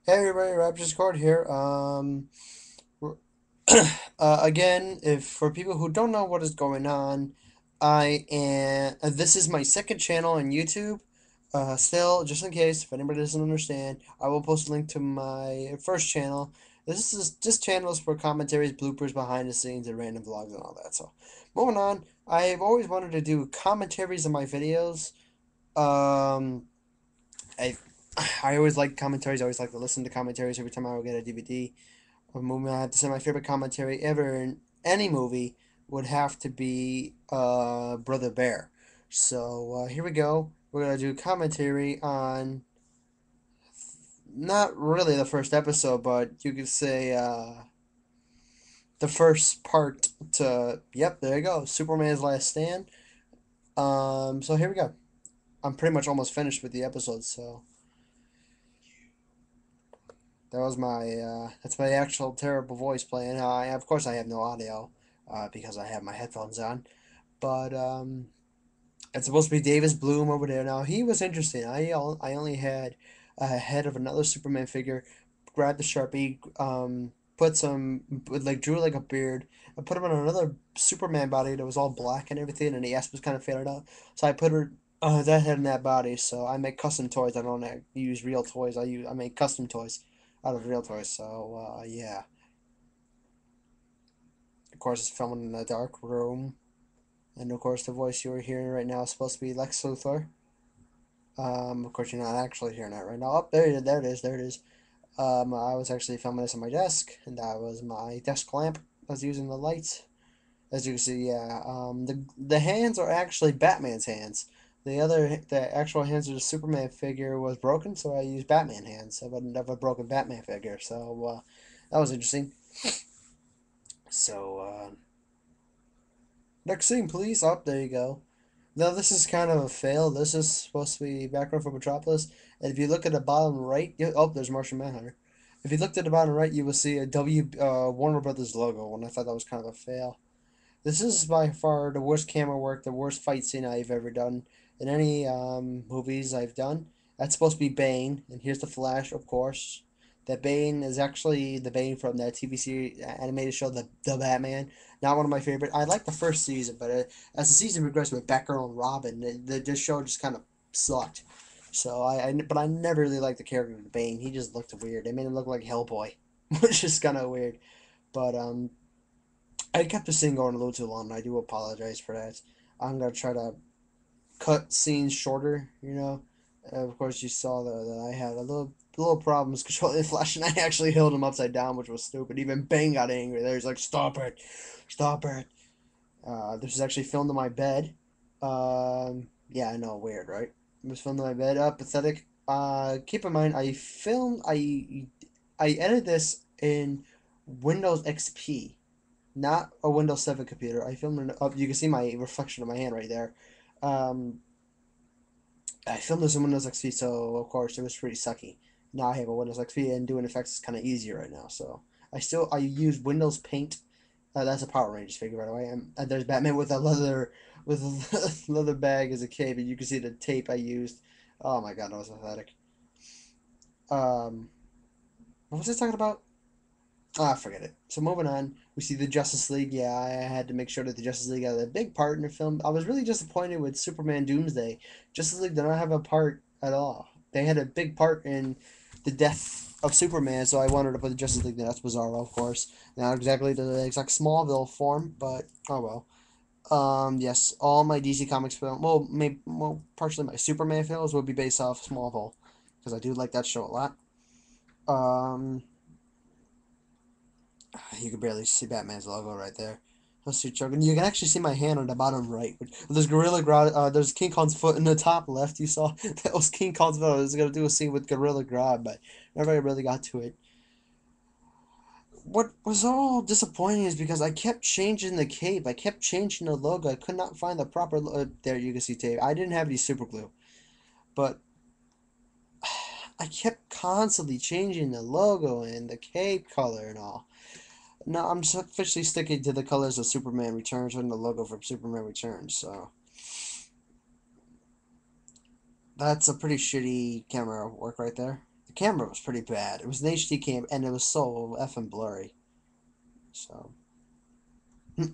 Hey everybody, Raptors here. We're- again, if for people who don't know what is going on, I am. This is my second channel on YouTube. Still, just in case if anybody doesn't understand, I will post a link to my first channel. This channel is for commentaries, bloopers, behind the scenes, and random vlogs and all that. So, moving on. I've always wanted to do commentaries on my videos. Um, I I always like commentaries. I always like to listen to commentaries every time I would get a DVD of a movie. I have to say my favorite commentary ever in any movie would have to be Brother Bear. So here we go. We're gonna do commentary on not really the first episode, but you could say the first part to. Yep, there you go. Superman's Last Stand. So here we go. I'm pretty much almost finished with the episode, so that was my that's my actual terrible voice playing. Of course I have no audio because I have my headphones on, but it's supposed to be Davis Bloom over there. Now he was interesting. I only had a head of another Superman figure. Grabbed the Sharpie, put some like drew like a beard. I put him on another Superman body that was all black and everything, and the ass was kind of faded out. So I put her that head in that body. So I make custom toys. I don't use real toys. I make custom toys out of real toys. So yeah, of course it's filming in a dark room, and of course the voice you are hearing right now is supposed to be Lex Luthor. Of course, you're not actually hearing that right now. Oh, there it is, there it is. I was actually filming this on my desk, and that was my desk lamp. I was using the lights. As you can see, yeah. The hands are actually Batman's hands. The actual hands of the Superman figure was broken, so I used Batman hands of a broken Batman figure. So that was interesting. So next scene, please. Up there you go. Now this is kind of a fail. This is supposed to be background for Metropolis, and if you look at the bottom right, oh, there's Martian Manhunter. If you looked at the bottom right, you will see a Warner Brothers logo, and I thought that was kind of a fail. This is by far the worst camera work, the worst fight scene I've ever done in any movies I've done. That's supposed to be Bane, and here's the Flash, of course. That Bane is actually the Bane from that TV series, animated show, the Batman. Not one of my favorite. I like the first season, but as the season progressed with Batgirl and Robin, this show just kind of sucked. So but I never really liked the character of Bane. He just looked weird. They made him look like Hellboy, which is kind of weird. But I kept the scene going a little too long, and I do apologize for that. I'm gonna try to cut scenes shorter. Of course, you saw that I had a little problems controlling the Flash, and I actually held him upside down, which was stupid. Even Bane got angry. There, he's like, "Stop it, stop it." This was actually filmed in my bed. Yeah, I know, weird, right? It was filmed in my bed. Pathetic. Keep in mind, I edited this in Windows XP, not a Windows 7 computer. I filmed it up. You can see my reflection of my hand right there. Um, I filmed this in Windows XP, so of course it was pretty sucky. Now I have a Windows XP, and doing effects is kind of easier right now. So I use Windows Paint. That's a Power Rangers figure, by the way. And there's Batman with a leather bag as a cape, and you can see the tape I used. Oh my god, that was pathetic. Um, what was I talking about? Ah, forget it. So moving on, we see the Justice League. Yeah, I had to make sure that the Justice League had a big part in the film. I was really disappointed with Superman Doomsday. Justice League did not have a part at all. They had a big part in the death of Superman, so I wanted to put the Justice League there. That's Bizarro, of course. Not exactly the exact Smallville form, but oh well. Yes, all my DC Comics film, well, maybe, well, partially my Superman films would be based off Smallville, because I do like that show a lot. Um, You can barely see Batman's logo right there. Let's see, choking. You can actually see my hand on the bottom right. There's there's King Kong's foot in the top left. You saw that was King Kong's foot. I was gonna do a scene with Gorilla Grodd, but nobody really got to it. What was all disappointing is because I kept changing the cape. I kept changing the logo. I could not find the proper. There you can see tape. I didn't have any super glue, but I kept constantly changing the logo and the cape color and all. No, I'm officially sticking to the colors of Superman Returns and the logo for Superman Returns. So that's a pretty shitty camera work right there. camera was pretty bad. It was an HD cam, and it was so effing blurry. So you're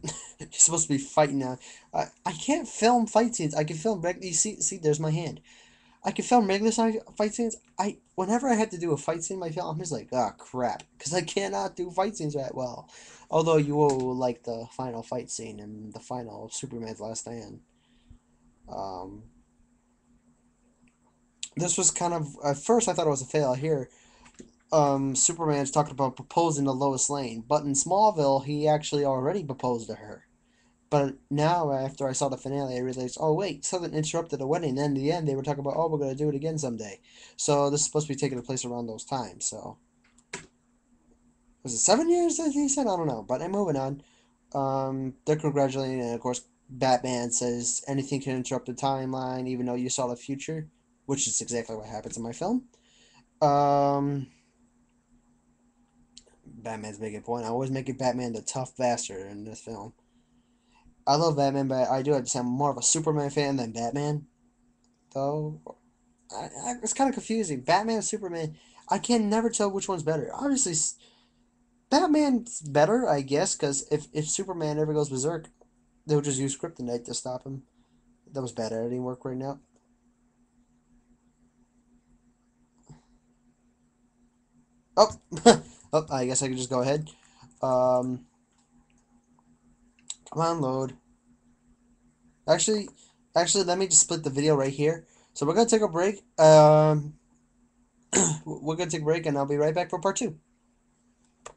supposed to be fighting now. I can't film fight scenes. I can film you see, there's my hand. I can film regular size fight scenes. Whenever I had to do a fight scene in my film, I'm just like, ah, crap, because I cannot do fight scenes that well. Although you will like the final fight scene in the final Superman's Last Stand. Um, this was kind of at first I thought it was a fail. Here, Superman's talking about proposing to Lois Lane, but in Smallville he actually already proposed to her. But now, after I saw the finale, I realized, oh wait, something interrupted the wedding. And then in the end, they were talking about, oh, we're gonna do it again someday. So this is supposed to be taking place around those times. So was it 7 years that he said? I don't know. But I'm moving on. They're congratulating, and of course, Batman says anything can interrupt the timeline, even though you saw the future, which is exactly what happens in my film. Um, Batman's making a point. I always make it Batman the tough bastard in this film. I love Batman, but I do have to say I'm more of a Superman fan than Batman, though. It's kind of confusing. Batman and Superman, I can never tell which one's better. Obviously, Batman's better, I guess, because if Superman ever goes berserk, they'll just use kryptonite to stop him. That was bad editing work right now. Oh, oh, I guess I can just go ahead. Um, Come on, load. Actually, let me just split the video right here. So we're gonna take a break. We're gonna take a break, and I'll be right back for part two.